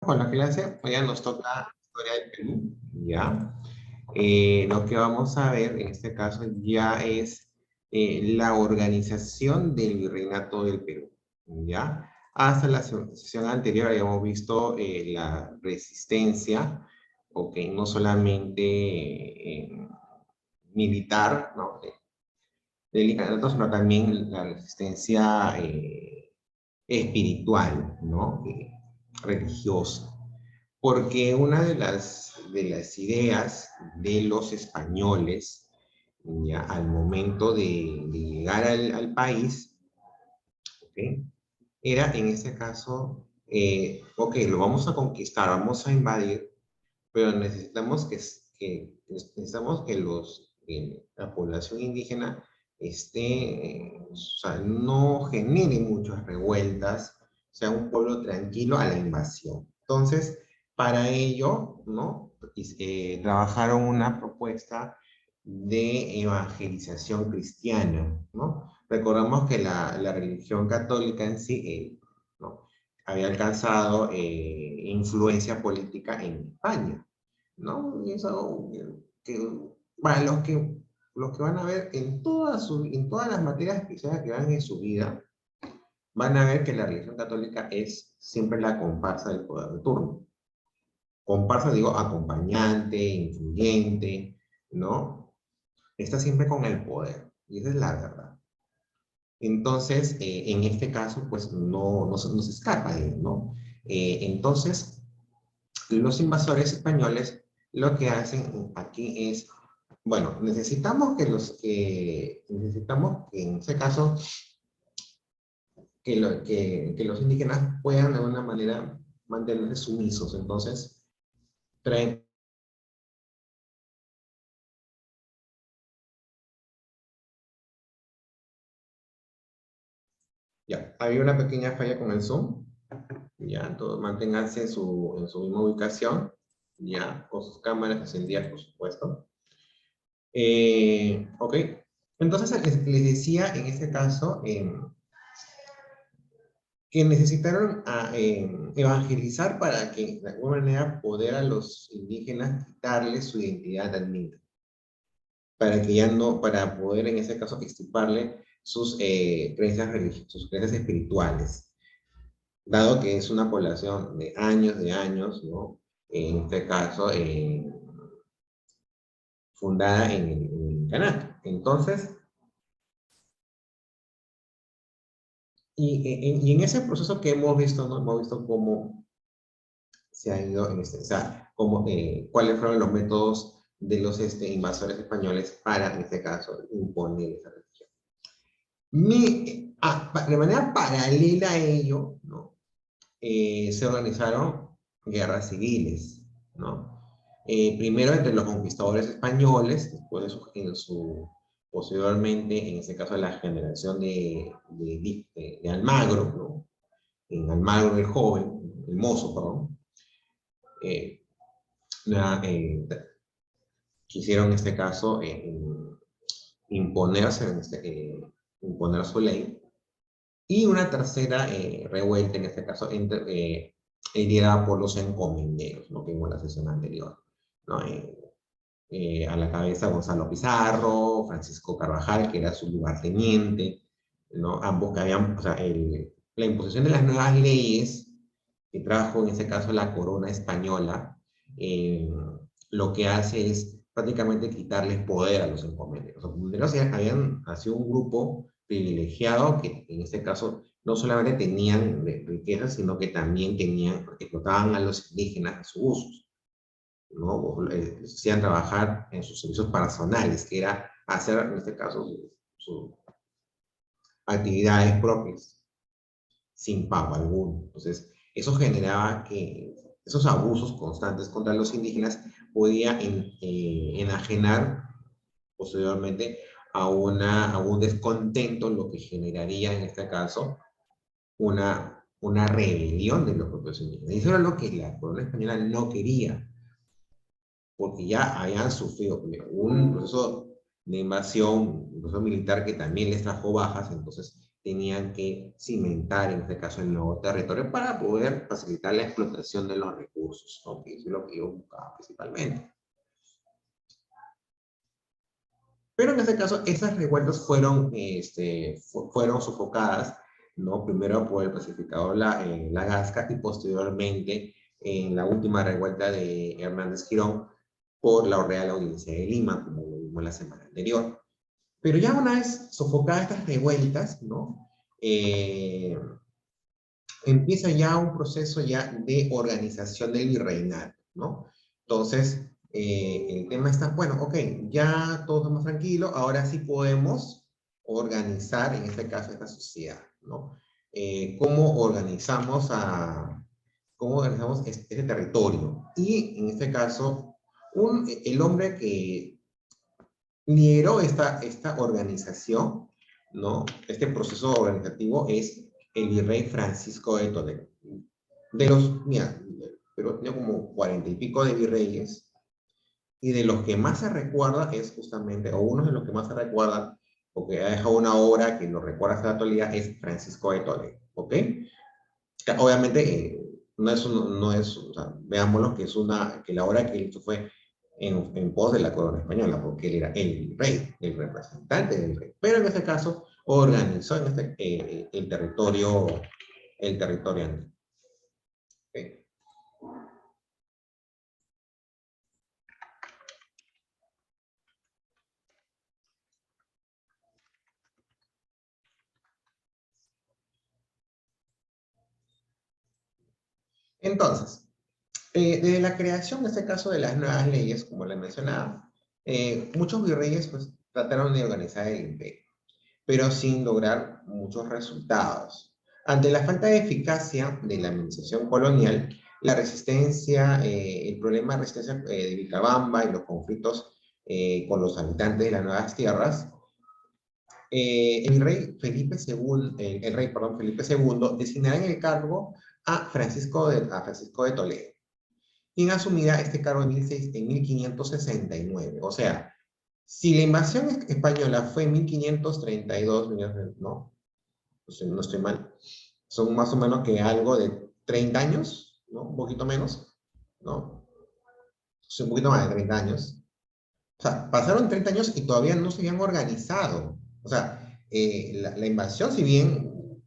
Con la clase, hoy ya nos toca historia del Perú, ¿ya? Lo que vamos a ver en este caso ya es la organización del virreinato del Perú, ¿ya? Hasta la sesión anterior habíamos visto la resistencia, ok, no solamente militar, ¿no? Del virreinato, sino también la resistencia espiritual, ¿no? Religiosa. Porque una de las ideas de los españoles, ya, al momento de llegar al país, ¿ok? Era en ese caso, ok, lo vamos a conquistar, vamos a invadir, pero necesitamos que la población indígena o sea, no genere muchas revueltas, sea un pueblo tranquilo a la invasión. Entonces, para ello, ¿no? Trabajaron una propuesta de evangelización cristiana, ¿no? Recordamos que la religión católica en sí, ¿no? Había alcanzado influencia política en España, ¿no? Y eso, para los que van a ver en todas las materias cristianas que van en su vida, van a ver que la religión católica es siempre la comparsa del poder de turno. Comparsa, digo, acompañante, influyente, ¿no? Está siempre con el poder, y esa es la verdad. Entonces, en este caso, pues no se escapa de él, ¿no? Entonces, los invasores españoles lo que hacen aquí es, bueno, necesitamos que en ese caso, que los indígenas puedan de alguna manera mantenerse sumisos. Entonces, traen. Ya, había una pequeña falla con el Zoom. Ya, entonces manténganse en su misma ubicación, ya, con sus cámaras encendidas, por supuesto. Ok, entonces les decía en este caso que necesitaron evangelizar para que de alguna manera poder a los indígenas quitarles su identidad andina, para que ya no, para poder en ese caso extirparle sus creencias religiosas, sus creencias espirituales, dado que es una población de años, ¿no? En este caso, fundada en Canaco. Entonces, y en ese proceso que hemos visto, ¿no? Hemos visto cómo se ha ido o sea, cuáles fueron los métodos de los invasores españoles para, en este caso, imponer esa religión. De manera paralela a ello, ¿no? Se organizaron guerras civiles, ¿no? Primero entre los conquistadores españoles, después posteriormente, en este caso, la generación de Almagro, ¿no? En Almagro el joven, el mozo, perdón, eh, quisieron en este caso imponer su ley. Y una tercera revuelta, en este caso, liderada por los encomenderos, lo que vimos en la sesión anterior, ¿no? A la cabeza Gonzalo Pizarro, Francisco Carvajal, que era su lugarteniente, ¿no? Ambos que habían, o sea, la imposición de las nuevas leyes que trajo en este caso la corona española, lo que hace es prácticamente quitarles poder a los encomenderos. Los encomenderos habían sido un grupo privilegiado que en este caso no solamente tenían riquezas, sino que también explotaban a los indígenas a sus usos, ¿no? Hacían trabajar en sus servicios personales, que era hacer en este caso sus actividades propias sin pago alguno. Entonces, eso generaba que esos abusos constantes contra los indígenas podía enajenar posteriormente a un descontento, lo que generaría en este caso una rebelión de los propios indígenas. Y eso era lo que la corona española no quería, porque ya habían sufrido un proceso de invasión, un proceso militar que también les trajo bajas, entonces tenían que cimentar, en este caso, el nuevo territorio para poder facilitar la explotación de los recursos, ¿no? Que es lo que ellos buscaban principalmente. Pero en este caso, esas revueltas fueron sofocadas, ¿no? Primero por el pacificador La Gasca y posteriormente en la última revuelta de Hernández Girón por la Real Audiencia de Lima, como lo vimos la semana anterior. Pero ya una vez sofocadas estas revueltas, ¿no? Empieza ya un proceso ya de organización del virreinato, ¿no? Entonces, el tema está, bueno, ok, ya todos estamos tranquilos, ahora sí podemos organizar, en este caso, esta sociedad, ¿no? ¿Cómo organizamos este territorio? Y en este caso, el hombre que lideró esta organización, ¿no? Este proceso organizativo es el virrey Francisco de Toledo. Mira, pero tenía como 40 y pico de virreyes, y de los que más se recuerda es justamente, o uno de los que más se recuerda, porque ha dejado una obra que lo recuerda hasta la actualidad, es Francisco de Toledo, ¿ok? Obviamente, o sea, veámoslo que la obra que hizo fue en pos de la corona española, porque él era el rey, el representante del rey. Pero en este caso, organizó el territorio andino. ¿Okay? Entonces, desde la creación, en este caso, de las nuevas leyes, como les mencionaba, muchos virreyes pues, trataron de organizar el imperio, pero sin lograr muchos resultados. Ante la falta de eficacia de la administración colonial, el problema de resistencia de Vilcabamba y los conflictos con los habitantes de las nuevas tierras, el rey Felipe II, Felipe II designará en el cargo a Francisco de Toledo, quien asumirá este cargo en 1569. O sea, si la invasión española fue en 1532, ¿no? No estoy mal, son más o menos que algo de 30 años, ¿no? Un poquito menos, ¿no? Un poquito más de 30 años. O sea, pasaron 30 años y todavía no se habían organizado. O sea, la invasión, si bien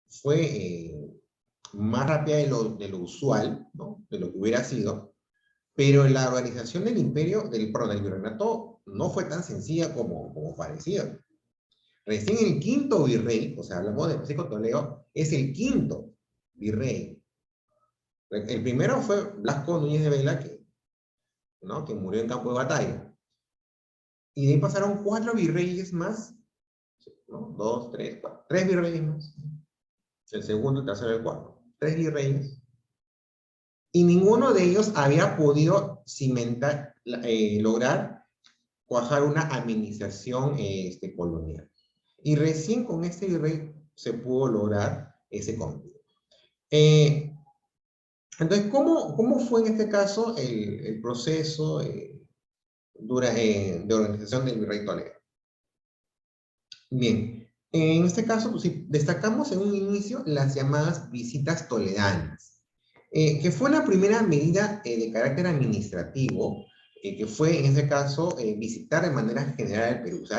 fue más rápida de lo usual, ¿no? De lo que hubiera sido, pero la organización del imperio, del virreinato, no fue tan sencilla como parecía. Recién el quinto virrey, o sea, hablamos de Francisco Toledo, es el quinto virrey. El primero fue Blasco Núñez de Vela, ¿no? Que murió en campo de batalla. Y de ahí pasaron 4 virreyes más, ¿no? 2, 3, 4. 3 virreyes más. El segundo, el tercero y el cuarto. 3 virreyes. Y ninguno de ellos había podido lograr cuajar una administración colonial. Y recién con este virrey se pudo lograr ese cambio. Entonces, ¿cómo fue en este caso el proceso de organización del virrey Toledo? Bien, en este caso, pues, sí, destacamos en un inicio las llamadas visitas toledanas, que fue la primera medida de carácter administrativo, que fue en ese caso visitar de manera general el Perú. O sea,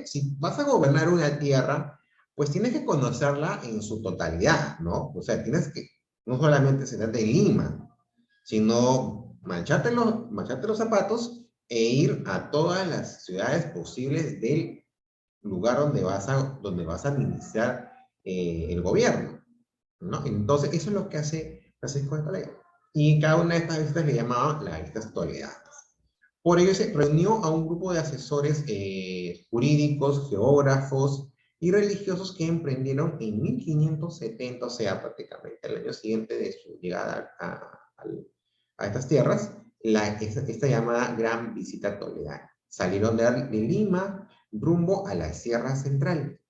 si vas a gobernar una tierra, pues tienes que conocerla en su totalidad, ¿no? O sea, tienes que no solamente sentarte en Lima, sino mancharte los zapatos e ir a todas las ciudades posibles del lugar donde vas a administrar el gobierno, ¿no? Entonces, eso es lo que hace Francisco de Toledo. Y cada una de estas visitas le llamaban las visitas toledanas. Por ello se reunió a un grupo de asesores jurídicos, geógrafos y religiosos que emprendieron en 1570, o sea, prácticamente el año siguiente de su llegada a estas tierras, esta llamada Gran Visita Toledana. Salieron de Lima rumbo a la Sierra Central.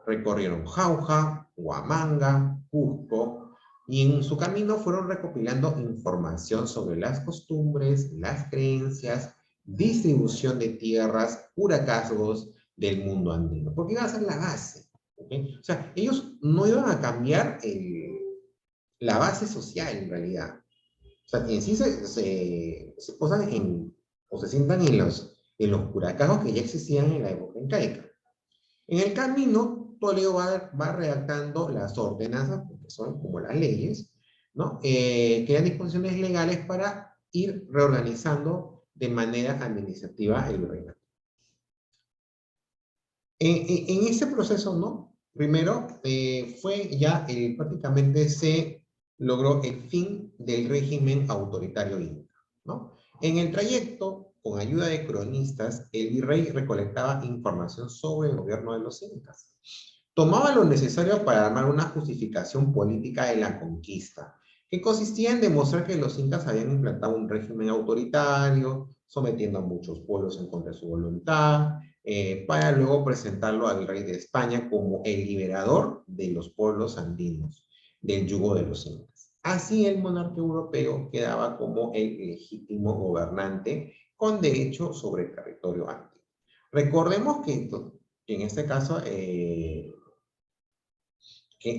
Recorrieron Jauja, Huamanga, Cusco, y en su camino fueron recopilando información sobre las costumbres, las creencias, distribución de tierras, huracazgos del mundo andino, porque iba a ser la base, ¿ok? O sea, ellos no iban a cambiar la base social en realidad. O sea, en sí se posan o se sientan en los curacaos que ya existían en la época incaica. En el camino, Toledo va redactando las ordenanzas, que son como las leyes, ¿no? Que eran disposiciones legales para ir reorganizando de manera administrativa el virreinato. En ese proceso, ¿no? Primero, fue ya, prácticamente se logró el fin del régimen autoritario inca, ¿no? En el trayecto, con ayuda de cronistas, el virrey recolectaba información sobre el gobierno de los incas. Tomaba lo necesario para armar una justificación política de la conquista, que consistía en demostrar que los incas habían implantado un régimen autoritario, sometiendo a muchos pueblos en contra de su voluntad, para luego presentarlo al rey de España como el liberador de los pueblos andinos, del yugo de los incas. Así el monarca europeo quedaba como el legítimo gobernante con derecho sobre el territorio andino. Recordemos que en este caso, que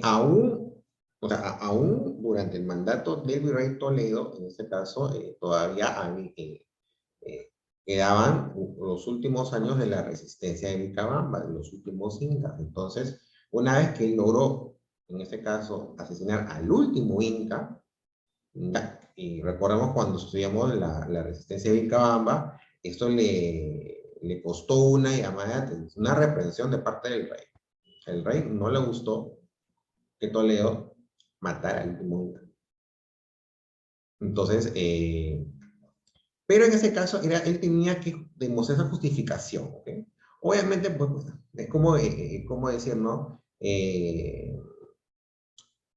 aún, o sea, aún durante el mandato del virrey Toledo, en este caso, todavía eh, quedaban los últimos años de la resistencia de Vilcabamba, de los últimos incas. Entonces, una vez que él logró, en este caso, asesinar al último inca, y recordemos cuando estudiamos la resistencia de Vilcabamba, esto le costó una llamada de atención, una reprensión de parte del rey. El rey no le gustó que Toledo matara al último inca. Entonces, pero en ese caso él tenía que demostrar esa justificación, ¿ok? Obviamente, pues, es como decir, ¿no?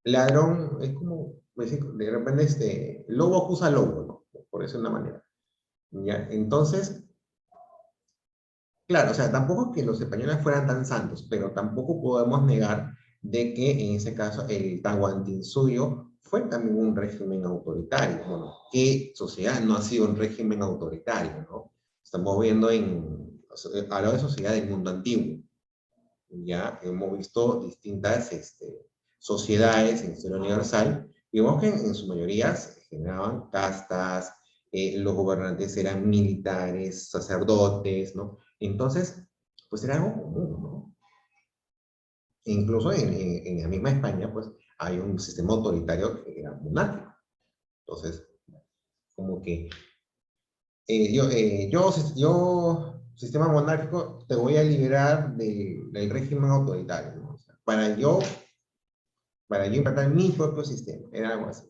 Ladrón, es como decir, de repente, lobo acusa lobo, ¿no? Por decirlo de una manera. ¿Ya? Entonces, claro, o sea, tampoco es que los españoles fueran tan santos, pero tampoco podemos negar de que en ese caso el Tahuantinsuyo fue también un régimen autoritario. Bueno, ¿qué sociedad no ha sido un régimen autoritario, no? Estamos viendo hablando de sociedad del mundo antiguo. Ya hemos visto distintas sociedades en historia universal y vemos que en su mayoría se generaban castas, los gobernantes eran militares, sacerdotes, ¿no? Entonces, pues era algo común, ¿no? E incluso en la misma España, pues hay un sistema autoritario que era monárquico. Entonces, como que sistema monárquico, te voy a liberar del régimen autoritario, ¿no? O sea, para yo implantar mi propio sistema, era algo así.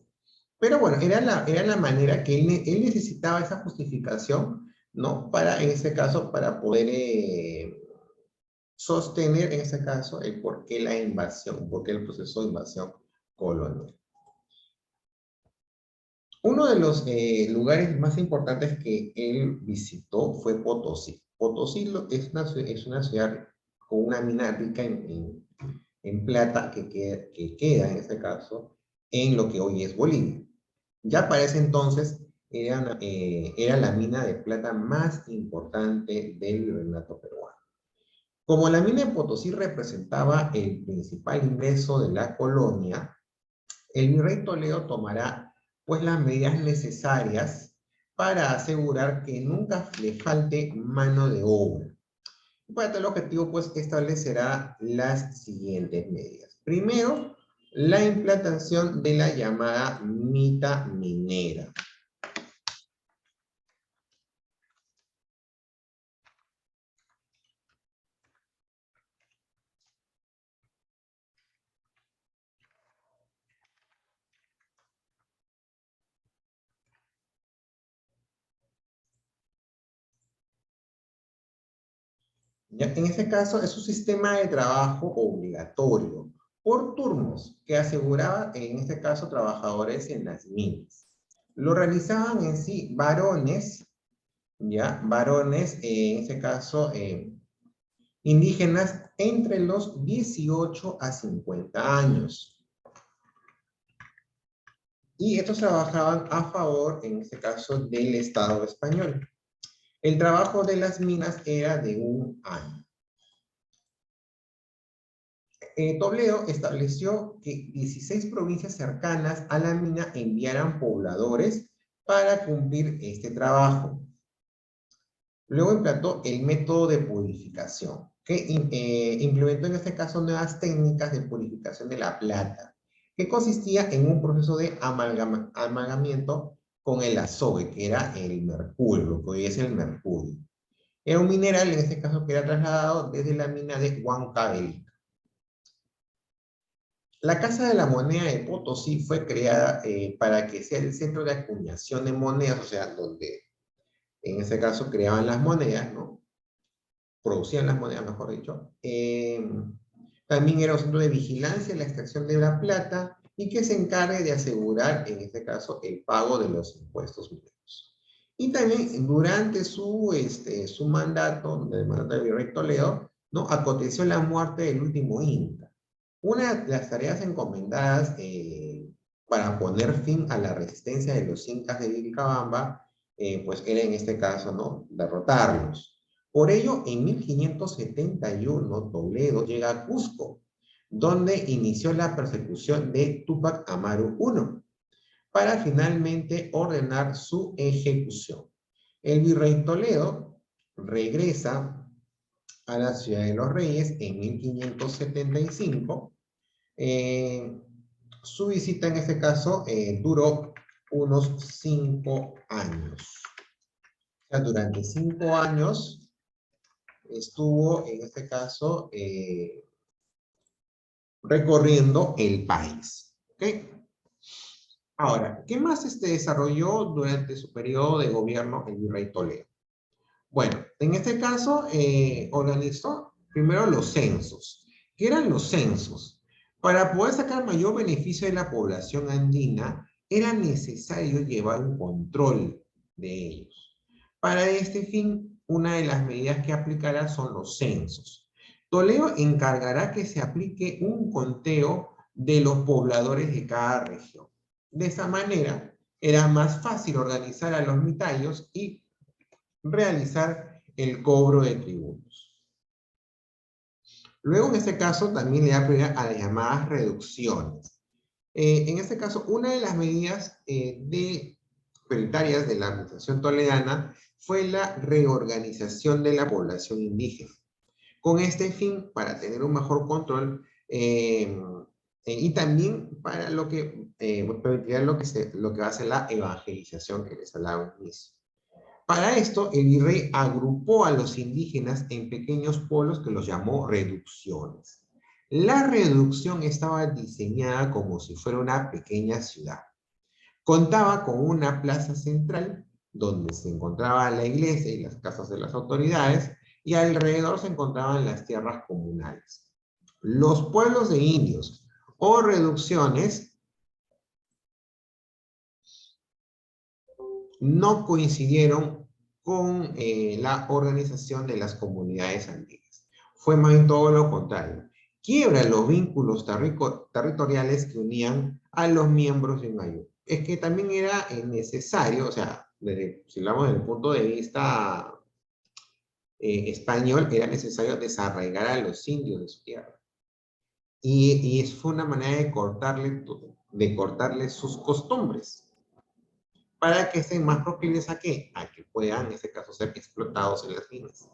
Pero bueno, era la manera que él necesitaba esa justificación, ¿no? Para, en este caso, para poder sostener, en este caso, el por qué la invasión, por qué el proceso de invasión colonial. Uno de los lugares más importantes que él visitó fue Potosí. Potosí es una ciudad con una mina rica en plata que queda, en este caso, en lo que hoy es Bolivia. Ya para ese entonces era la mina de plata más importante del virreinato peruano. Como la mina de Potosí representaba el principal ingreso de la colonia, el virrey Toledo tomará pues las medidas necesarias para asegurar que nunca le falte mano de obra. Para tal objetivo, pues establecerá las siguientes medidas. Primero, la implantación de la llamada mita minera. Ya, en este caso, es un sistema de trabajo obligatorio por turnos que aseguraba, en este caso, trabajadores en las minas. Lo realizaban en sí varones, ya, varones, en este caso, indígenas entre los 18 a 50 años. Y estos trabajaban a favor, en este caso, del Estado español. El trabajo de las minas era de 1 año. Toledo estableció que 16 provincias cercanas a la mina enviaran pobladores para cumplir este trabajo. Luego implantó el método de purificación, que implementó en este caso nuevas técnicas de purificación de la plata, que consistía en un proceso de amalgamiento con el azogue, que era el mercurio, lo que hoy es el mercurio. Era un mineral, en este caso, que era trasladado desde la mina de Huancavelica. La Casa de la Moneda de Potosí fue creada para que sea el centro de acuñación de monedas, o sea, donde en este caso creaban las monedas, ¿no? Producían las monedas, mejor dicho. También era un centro de vigilancia en la extracción de la plata y que se encargue de asegurar, en este caso, el pago de los impuestos mineros. Y también durante su mandato, el mandato del virrey Toledo, ¿no? Aconteció la muerte del último inca. Una de las tareas encomendadas para poner fin a la resistencia de los incas de Vilcabamba, pues era en este caso, ¿no? Derrotarlos. Por ello, en 1571, Toledo llega a Cusco, donde inició la persecución de Túpac Amaru I, para finalmente ordenar su ejecución. El virrey Toledo regresa a la ciudad de los Reyes en 1575. Su visita en este caso duró unos 5 años. O sea, durante 5 años estuvo, en este caso, recorriendo el país. ¿Okay? Ahora, ¿qué más desarrolló durante su periodo de gobierno el virrey Toledo? Bueno, en este caso organizó primero los censos. ¿Qué eran los censos? Para poder sacar mayor beneficio de la población andina, era necesario llevar un control de ellos. Para este fin, una de las medidas que aplicará son los censos. Toledo encargará que se aplique un conteo de los pobladores de cada región. De esa manera, era más fácil organizar a los mitayos y realizar el cobro de tributos. Luego, en este caso, también le da prioridad a las llamadas reducciones. En este caso, una de las medidas prioritarias de la administración toledana fue la reorganización de la población indígena. Con este fin, para tener un mejor control y también para lo que permitirá lo que va a ser la evangelización que les hablaba al inicio. Para esto, el virrey agrupó a los indígenas en pequeños pueblos que los llamó reducciones. La reducción estaba diseñada como si fuera una pequeña ciudad. Contaba con una plaza central donde se encontraba la iglesia y las casas de las autoridades, y alrededor se encontraban las tierras comunales. Los pueblos de indios o reducciones no coincidieron con la organización de las comunidades andinas. Fue más bien todo lo contrario. Quiebra los vínculos territoriales que unían a los miembros de un ayuno. Es que también era necesario, o sea, si hablamos desde el punto de vista español, era necesario desarraigar a los indios de su tierra. Y fue una manera de cortarle sus costumbres, para que estén más proclives ¿a qué? A que puedan, en este caso, ser explotados en las minas.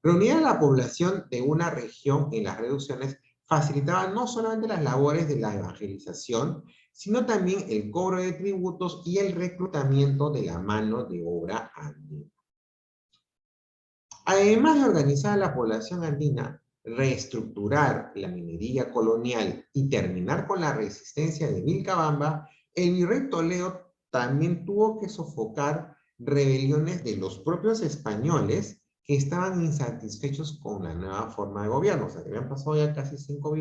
Reunir a la población de una región en las reducciones facilitaba no solamente las labores de la evangelización, sino también el cobro de tributos y el reclutamiento de la mano de obra andina. Además de organizar a la población andina, reestructurar la minería colonial y terminar con la resistencia de Vilcabamba, el virrey Toledo también tuvo que sofocar rebeliones de los propios españoles que estaban insatisfechos con la nueva forma de gobierno. O sea, que habían pasado ya casi 5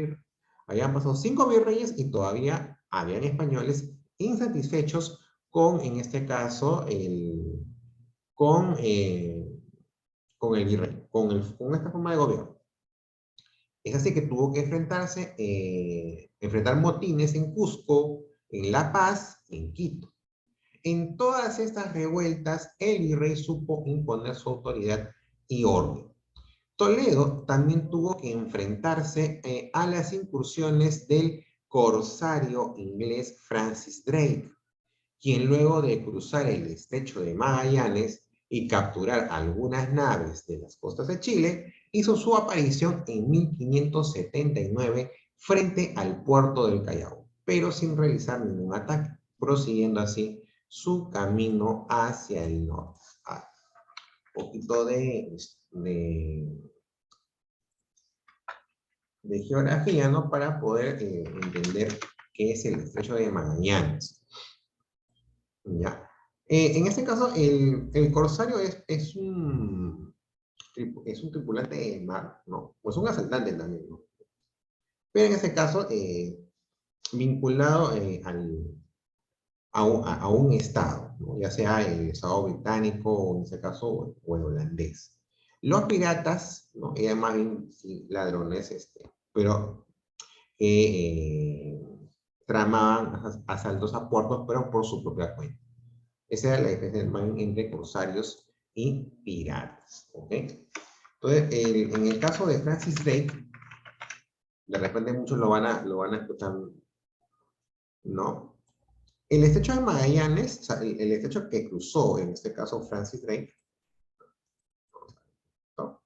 virreyes y todavía habían españoles insatisfechos con, en este caso, con el virrey, con esta forma de gobierno. Es así que tuvo que enfrentar motines en Cusco, en La Paz, en Quito. En todas estas revueltas, el virrey supo imponer su autoridad y orden. Toledo también tuvo que enfrentarse a las incursiones del corsario inglés Francis Drake, quien luego de cruzar el estrecho de Magallanes y capturar algunas naves de las costas de Chile, hizo su aparición en 1579 frente al puerto del Callao, pero sin realizar ningún ataque, prosiguiendo así su camino hacia el norte. Un poquito de geografía, ¿no? Para poder entender qué es el estrecho de Magallanes. ¿Ya? En este caso, el corsario es un tripulante de mar, ¿no? O es un asaltante también, ¿no? Pero en este caso, vinculado a un estado, ¿no? Ya sea el estado británico o en este caso o el holandés. Los piratas, ¿no? Eran más bien sí, ladrones, pero tramaban asaltos a puertos, pero por su propia cuenta. Esa era la diferencia entre corsarios y piratas, ¿ok? Entonces, en el caso de Francis Drake, de repente muchos lo van a escuchar, ¿no? El estrecho de Magallanes, o sea, el estrecho que cruzó, en este caso Francis Drake, ¿no?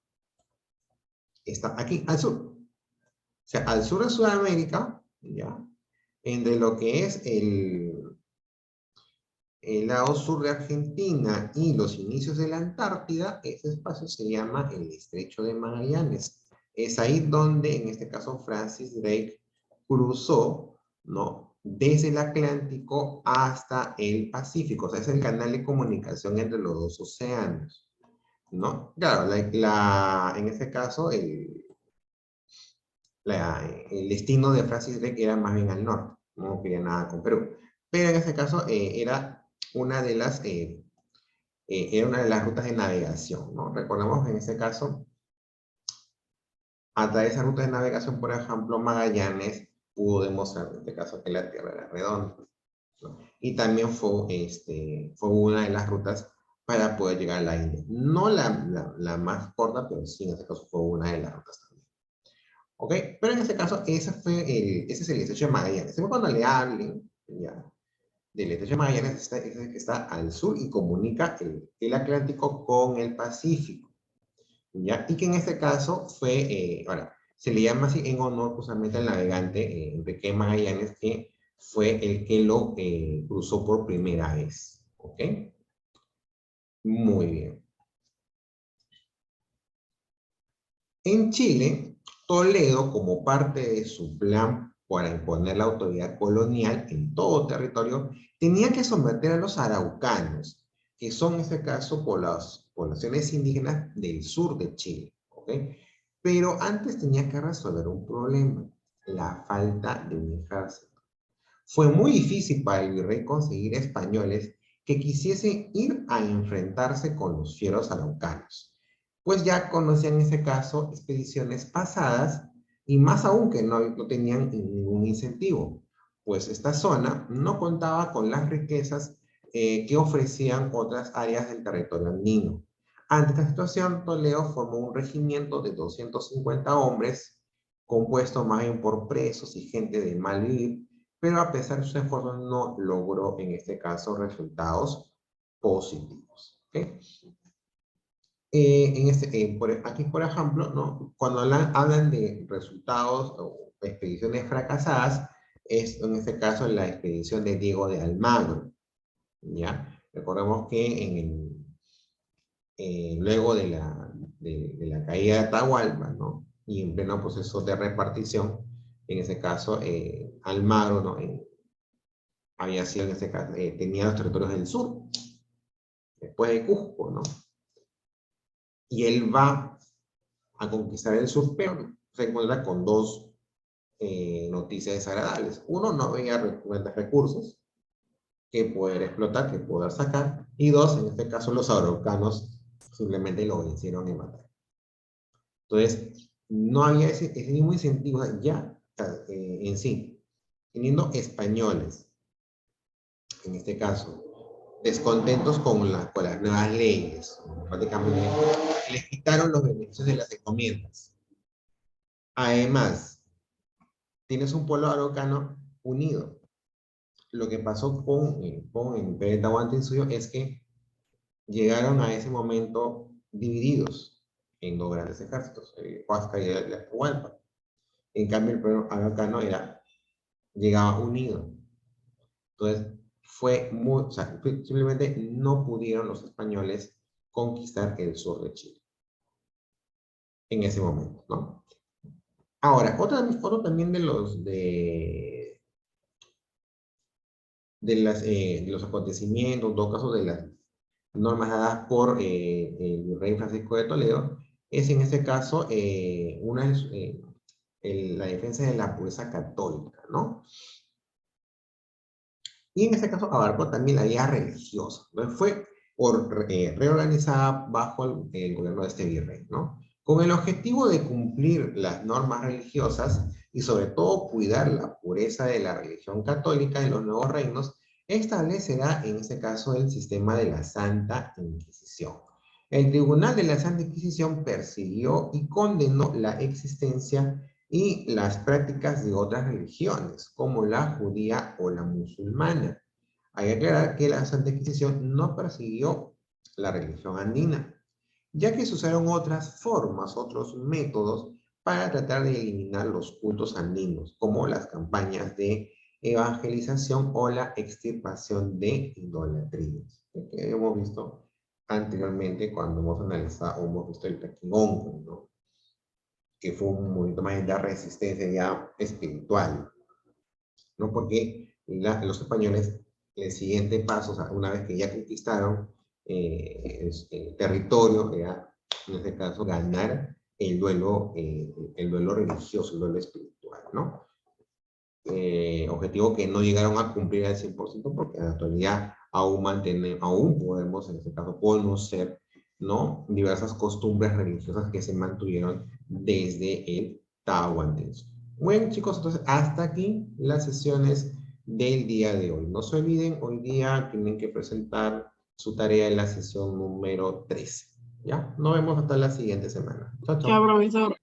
Está aquí, al sur. O sea, al sur de Sudamérica, ¿ya? Entre lo que es el lado sur de Argentina y los inicios de la Antártida, ese espacio se llama el Estrecho de Magallanes. Es ahí donde, en este caso, Francis Drake cruzó, ¿no? Desde el Atlántico hasta el Pacífico. O sea, es el canal de comunicación entre los dos océanos, ¿no? Claro, en este caso, el destino de Francis Drake era más bien al norte, no quería nada con Perú. Pero en este caso era una de las era una de las rutas de navegación, ¿no? Recordemos en este caso, a través de esa ruta de navegación, por ejemplo, Magallanes pudo demostrar en este caso que la Tierra era redonda, ¿no? Y también fue una de las rutas para poder llegar a la India. No la más corta, pero sí en este caso fue una de las rutas también. ¿Ok? Pero en este caso, ese es el estrecho de Magallanes. Siempre cuando le hablen, ya, del estrecho de Magallanes es el que está al sur y comunica el Atlántico con el Pacífico. ¿Ya? Y que en este caso ahora, se le llama así en honor justamente al navegante Enrique Magallanes, que fue el que lo cruzó por primera vez. ¿Ok? Muy bien. En Chile, Toledo, como parte de su plan para imponer la autoridad colonial en todo territorio, tenía que someter a los araucanos, que son en este caso poblaciones indígenas del sur de Chile. ¿Ok? Pero antes tenía que resolver un problema, la falta de un ejército. Fue muy difícil para el virrey conseguir españoles que quisiesen ir a enfrentarse con los fieros araucanos, pues ya conocían en ese caso expediciones pasadas y más aún que no tenían ningún incentivo, pues esta zona no contaba con las riquezas que ofrecían otras áreas del territorio andino. Ante esta situación, Toledo formó un regimiento de 250 hombres, compuesto más bien por presos y gente de mal vivir, pero a pesar de sus esfuerzos no logró en este caso resultados positivos. ¿Okay? Aquí, por ejemplo, ¿no? Cuando hablan de resultados o expediciones fracasadas, es en este caso la expedición de Diego de Almagro. ¿Ya? Recordemos que luego de la caída de Atahualpa, ¿no? Y en pleno proceso de repartición, en ese caso, Almagro, ¿no? Había sido en este caso, tenía los territorios del sur, después de Cusco, ¿no? Y él va a conquistar el sur, pero se encuentra con dos noticias desagradables. Uno, no había recursos que poder explotar, que poder sacar. Y dos, en este caso, los araucanos simplemente lo vencieron y mataron. Entonces, no había ese mismo incentivo ya en sí, teniendo españoles, en este caso, descontentos con las nuevas leyes. Prácticamente les quitaron los beneficios de las encomiendas. Además, tienes un pueblo araucano unido. Lo que pasó con el Imperio Tahuantinsuyo es que llegaron a ese momento divididos en dos grandes ejércitos, el Huáscar y el Atahualpa. En cambio, el pueblo araucano llegaba unido. Entonces, o sea, simplemente no pudieron los españoles conquistar el sur de Chile en ese momento, ¿no? Ahora, otro también de los acontecimientos, en todo caso de las normas dadas por el rey Francisco de Toledo, es en este caso la defensa de la pureza católica, ¿no? Y en este caso abarcó también la vida religiosa. Entonces fue reorganizada bajo el gobierno de este virrey, ¿no? Con el objetivo de cumplir las normas religiosas y sobre todo cuidar la pureza de la religión católica en los nuevos reinos, establecerá en este caso el sistema de la Santa Inquisición. El Tribunal de la Santa Inquisición persiguió y condenó la existencia y las prácticas de otras religiones, como la judía o la musulmana. Hay que aclarar que la Santa Inquisición no persiguió la religión andina, ya que se usaron otras formas, otros métodos para tratar de eliminar los cultos andinos, como las campañas de evangelización o la extirpación de idolatrías, que hemos visto anteriormente cuando hemos analizado o hemos visto el Pequingón, ¿no? Que fue un movimiento más de resistencia ya espiritual, ¿no? Porque los españoles, el siguiente paso, o sea, una vez que ya conquistaron el territorio, era, en este caso, ganar el duelo religioso, el duelo espiritual, ¿no? Objetivo que no llegaron a cumplir al 100% porque en la actualidad aún podemos, en este caso, conocer, ¿no? Diversas costumbres religiosas que se mantuvieron desde el Tahuantinsuyo. Bueno, chicos, entonces hasta aquí las sesiones del día de hoy. No se olviden, hoy día tienen que presentar su tarea en la sesión número 13. ¿Ya? Nos vemos hasta la siguiente semana. Chao, Ya, chao. profesor.